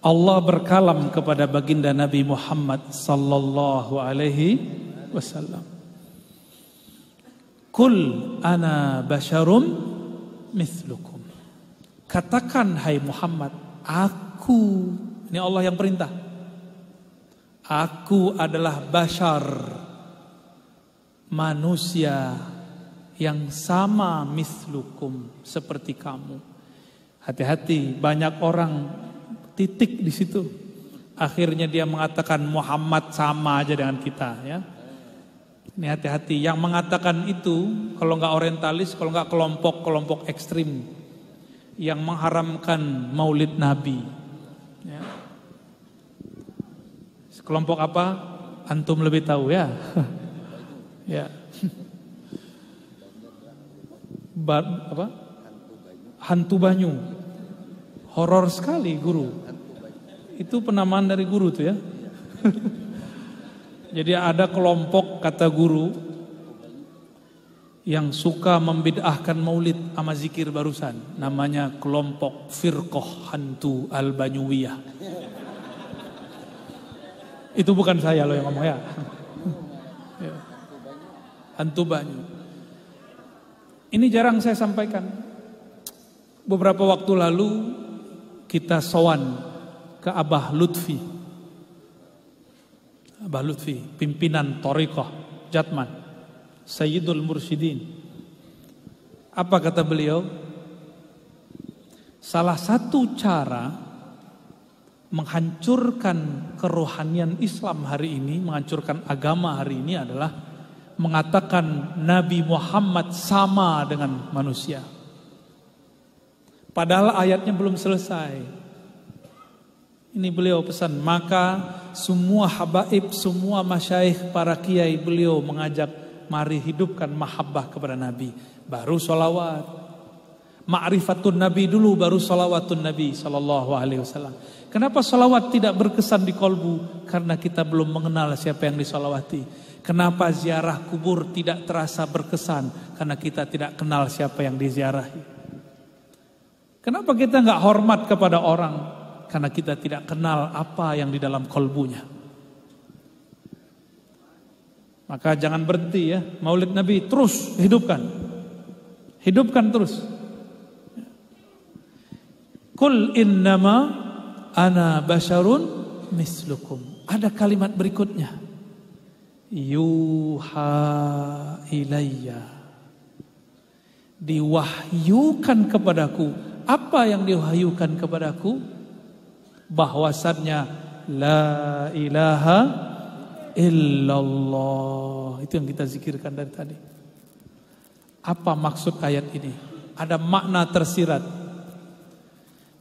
Allah berkalam kepada baginda Nabi Muhammad sallallahu alaihi wasallam. Qul ana basyarum mithlukum. Katakan hai Muhammad, aku, ini Allah yang perintah. Aku adalah bashar, manusia yang sama mithlukum, seperti kamu. Hati-hati, banyak orang titik di situ. Akhirnya dia mengatakan Muhammad sama aja dengan kita, ya. Ini hati-hati. Yang mengatakan itu, kalau nggak orientalis, kalau nggak kelompok-kelompok ekstrim yang mengharamkan Maulid Nabi. Ya. Kelompok apa? Antum lebih tahu ya. Ya. Apa? Hantu Banyu. Horor sekali guru. Itu penamaan dari guru tuh ya. Jadi ada kelompok kata guru yang suka membid'ahkan maulid sama zikir barusan. Namanya kelompok Firqah Hantu Al-Banyuwiyah. Itu bukan saya loh yang ngomong ya. Hantu Banyu. Ini jarang saya sampaikan. Beberapa waktu lalu kita sowan ke Abah Lutfi. Abah Lutfi, pimpinan Thariqah Jatman, Sayyidul Mursyidin. Apa kata beliau? Salah satu cara menghancurkan kerohanian Islam hari ini, menghancurkan agama hari ini adalah mengatakan Nabi Muhammad sama dengan manusia. Padahal ayatnya belum selesai. Ini beliau pesan, maka semua habaib, semua masyaikh, para kiai beliau mengajak, mari hidupkan mahabbah kepada Nabi. Baru sholawat. Ma'rifatun Nabi dulu, baru sholawatun Nabi sallallahu alaihi wasallam. Kenapa sholawat tidak berkesan di kolbu? Karena kita belum mengenal siapa yang disolawati. Kenapa ziarah kubur tidak terasa berkesan? Karena kita tidak kenal siapa yang diziarahi. Kenapa kita nggak hormat kepada orang? Karena kita tidak kenal apa yang di dalam kolbunya. Maka jangan berhenti ya, Maulid Nabi terus hidupkan. Hidupkan terus. Qul innama ana basyarun mislukum. Ada kalimat berikutnya. Yuha ilayya. Diwahyukan kepadaku. Apa yang diwahyukan kepadaku? Bahwasannya la ilaha illallah. Itu yang kita zikirkan dari tadi. Apa maksud ayat ini? Ada makna tersirat.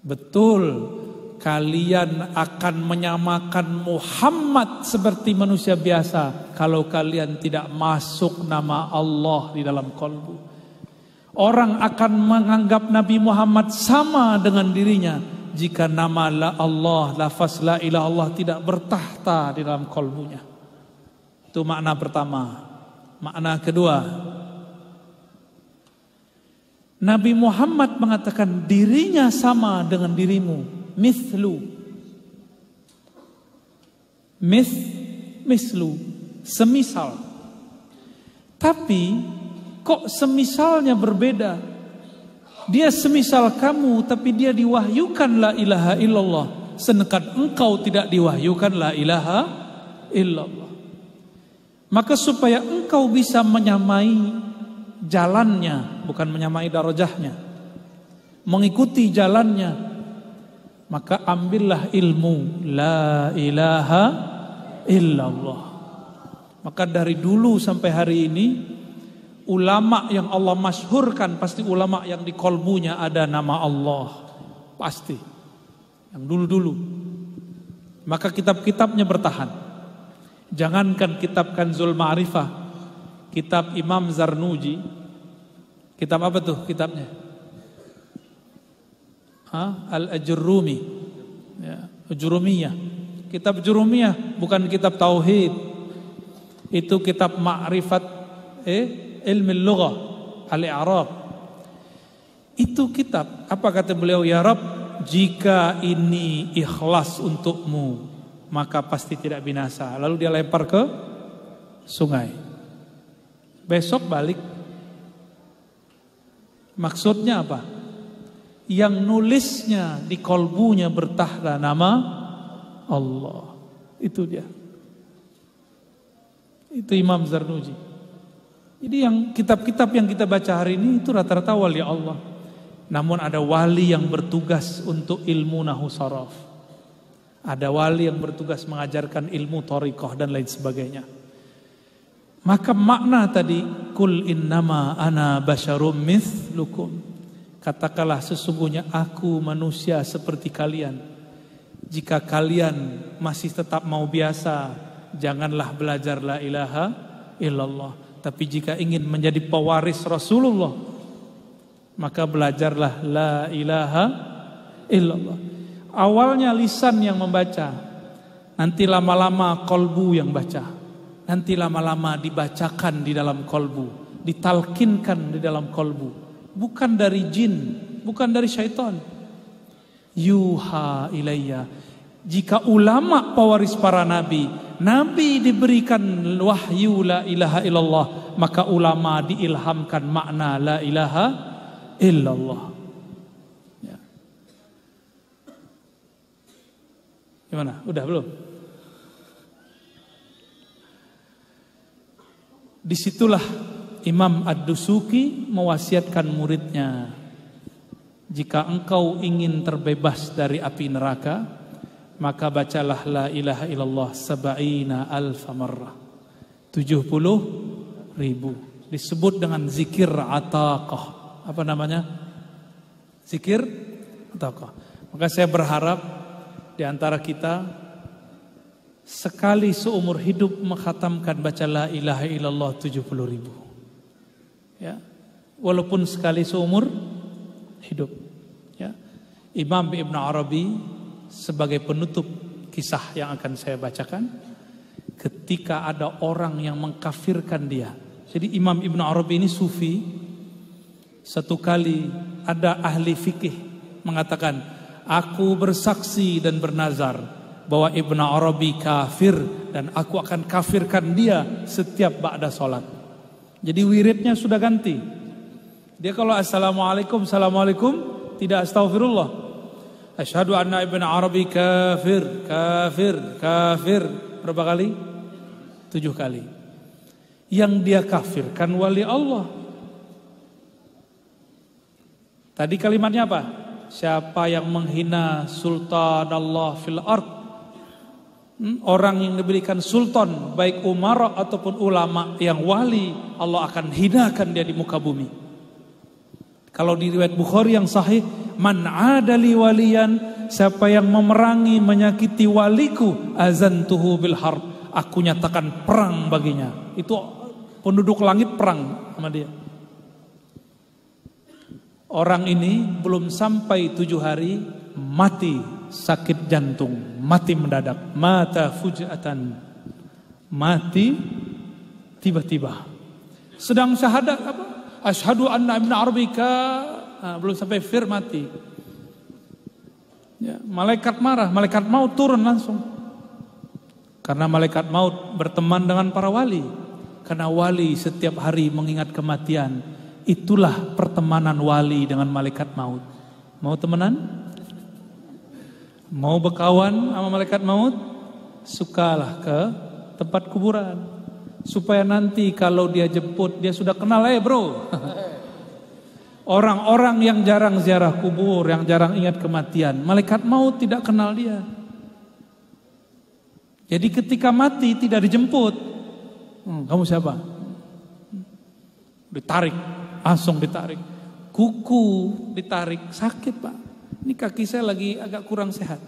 Betul, kalian akan menyamakan Muhammad seperti manusia biasa kalau kalian tidak masuk nama Allah di dalam kolbu. Orang akan menganggap Nabi Muhammad sama dengan dirinya jika nama Allah, lafaz la ilaha Allah tidak bertahta di dalam kolbunya. Itu makna pertama. Makna kedua, Nabi Muhammad mengatakan dirinya sama dengan dirimu. Mithlu. Mislu. Semisal. Tapi kok semisalnya berbeda? Dia semisal kamu tapi dia diwahyukan la ilaha illallah. Sedangkan engkau tidak diwahyukan la ilaha illallah. Maka supaya engkau bisa menyamai jalannya, bukan menyamai darajahnya, mengikuti jalannya, maka ambillah ilmu la ilaha illallah. Maka dari dulu sampai hari ini, ulama yang Allah masyhurkan pasti ulama yang di kolbunya ada nama Allah, pasti. Yang dulu-dulu. Maka kitab-kitabnya bertahan. Jangankan kitab Kanzul Ma'rifah, kitab Imam Zarnuji. Kitab apa tuh kitabnya? Al-Ajurrumi. Ya, Ajurumiyah. Kitab Jurumiyah bukan kitab tauhid. Itu kitab ma'rifat ilmu lughah, al-i'rab. Itu kitab, apa kata beliau? Ya Rabb, jika ini ikhlas untukmu, maka pasti tidak binasa. Lalu dia lempar ke sungai. Besok balik. Maksudnya apa? Yang nulisnya di kolbunya bertahta nama Allah. Itu dia. Itu Imam Zarnuji. Jadi yang kitab-kitab yang kita baca hari ini itu rata-rata wali Allah. Namun ada wali yang bertugas untuk ilmu nahwu saraf. Ada wali yang bertugas mengajarkan ilmu thariqah dan lain sebagainya. Maka makna tadi kul innama ana basyarum mithlukum. Katakanlah sesungguhnya aku manusia seperti kalian. Jika kalian masih tetap mau biasa, janganlah belajar la ilaha illallah. Tapi jika ingin menjadi pewaris Rasulullah, maka belajarlah la ilaha illallah. Awalnya lisan yang membaca, nanti lama-lama kolbu yang baca, nanti lama-lama dibacakan di dalam kolbu, ditalkinkan di dalam kolbu. Bukan dari jin, bukan dari syaitan. Yuha ilayya. Jika ulama pewaris para nabi, nabi diberikan wahyu la ilaha illallah, maka ulama diilhamkan makna la ilaha illallah. Ya. Gimana? Udah belum? Disitulah Imam Ad-Dusuki mewasiatkan muridnya, jika engkau ingin terbebas dari api neraka, maka bacalah la ilaha illallah sab'ina alfa marrah, 70.000. Disebut dengan zikir ataqah. Apa namanya? Zikir ataqah. Maka saya berharap di antara kita sekali seumur hidup mengkhatamkan baca la ilaha illallah 70.000. Ya, walaupun sekali seumur hidup. Ya, Imam Ibn Arabi sebagai penutup kisah yang akan saya bacakan, ketika ada orang yang mengkafirkan dia. Jadi Imam Ibn Arabi ini sufi. Satu kali ada ahli fikih mengatakan, aku bersaksi dan bernazar bahwa Ibn Arabi kafir dan aku akan kafirkan dia setiap ba'da salat. Jadi wiridnya sudah ganti. Dia kalau assalamualaikum, assalamualaikum, tidak astaghfirullah. Asyhadu anna Ibn Arabi kafir, kafir, kafir. Berapa kali? 7 kali. Yang dia kafirkan wali Allah. Tadi kalimatnya apa? Siapa yang menghina sultan Allah fil ard, orang yang diberikan sultan, baik umara ataupun ulama yang wali, Allah akan hinakan dia di muka bumi. Kalau di riwayat Bukhari yang sahih, man adali waliyan, siapa yang memerangi menyakiti waliku, azantuhu bil harb, aku nyatakan perang baginya. Itu penduduk langit perang sama dia. Orang ini belum sampai 7 hari mati sakit jantung, mati mendadak, mata fujatan, mati tiba-tiba. Sedang syahadat apa? Asyhadu anna Ibn Arabi belum sampai fir mati. Ya, malaikat marah, malaikat maut turun langsung. Karena malaikat maut berteman dengan para wali. Karena wali setiap hari mengingat kematian. Itulah pertemanan wali dengan malaikat maut. Mau temenan? Mau berkawan sama malaikat maut? Sukalah ke tempat kuburan. Supaya nanti kalau dia jemput, dia sudah kenal, bro. Orang-orang yang jarang ziarah kubur, yang jarang ingat kematian, malaikat maut tidak kenal dia. Jadi ketika mati tidak dijemput. Kamu siapa? Ditarik, langsung ditarik. Kuku ditarik, sakit pak. Ini kaki saya lagi agak kurang sehat.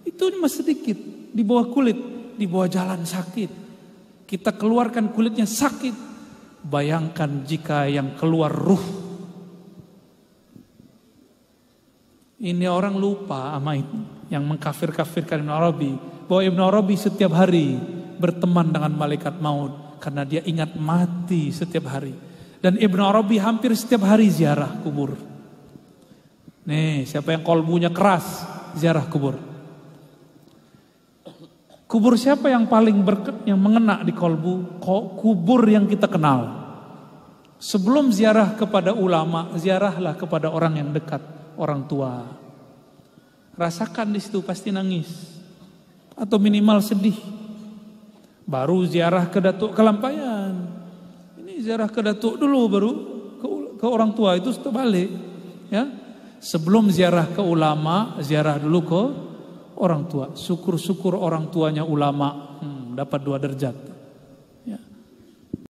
Itu masih sedikit, di bawah kulit, di bawah jalan sakit. Kita keluarkan kulitnya sakit. Bayangkan jika yang keluar ruh. Ini orang lupa sama itu, yang mengkafir-kafirkan Ibn Arabi, bahwa Ibn Arabi setiap hari berteman dengan malaikat maut karena dia ingat mati setiap hari. Dan Ibn Arabi hampir setiap hari ziarah kubur. Nih, siapa yang kolbunya keras, ziarah kubur. Kubur siapa yang paling yang mengena di kolbu? Kubur yang kita kenal. Sebelum ziarah kepada ulama, ziarahlah kepada orang yang dekat, orang tua. Rasakan di situ pasti nangis atau minimal sedih. Baru ziarah ke Datuk Kelampayan. Ini ziarah ke Datuk dulu, baru ke orang tua itu balik, ya. Sebelum ziarah ke ulama, ziarah dulu ke orang tua. Syukur-syukur orang tuanya ulama, dapat 2 derajat.